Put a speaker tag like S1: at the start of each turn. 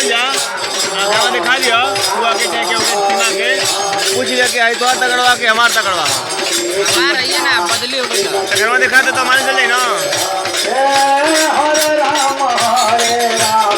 S1: बन जा गाँव दिखा दियो तू आके क्या क्या सीमा के पूछ लिया कि आई तो तगड़वा के हमार तगड़वा
S2: हमारा ये ना बदली हो गई
S1: तगड़वा दिखा दे तो मान चले ना
S3: हरे राम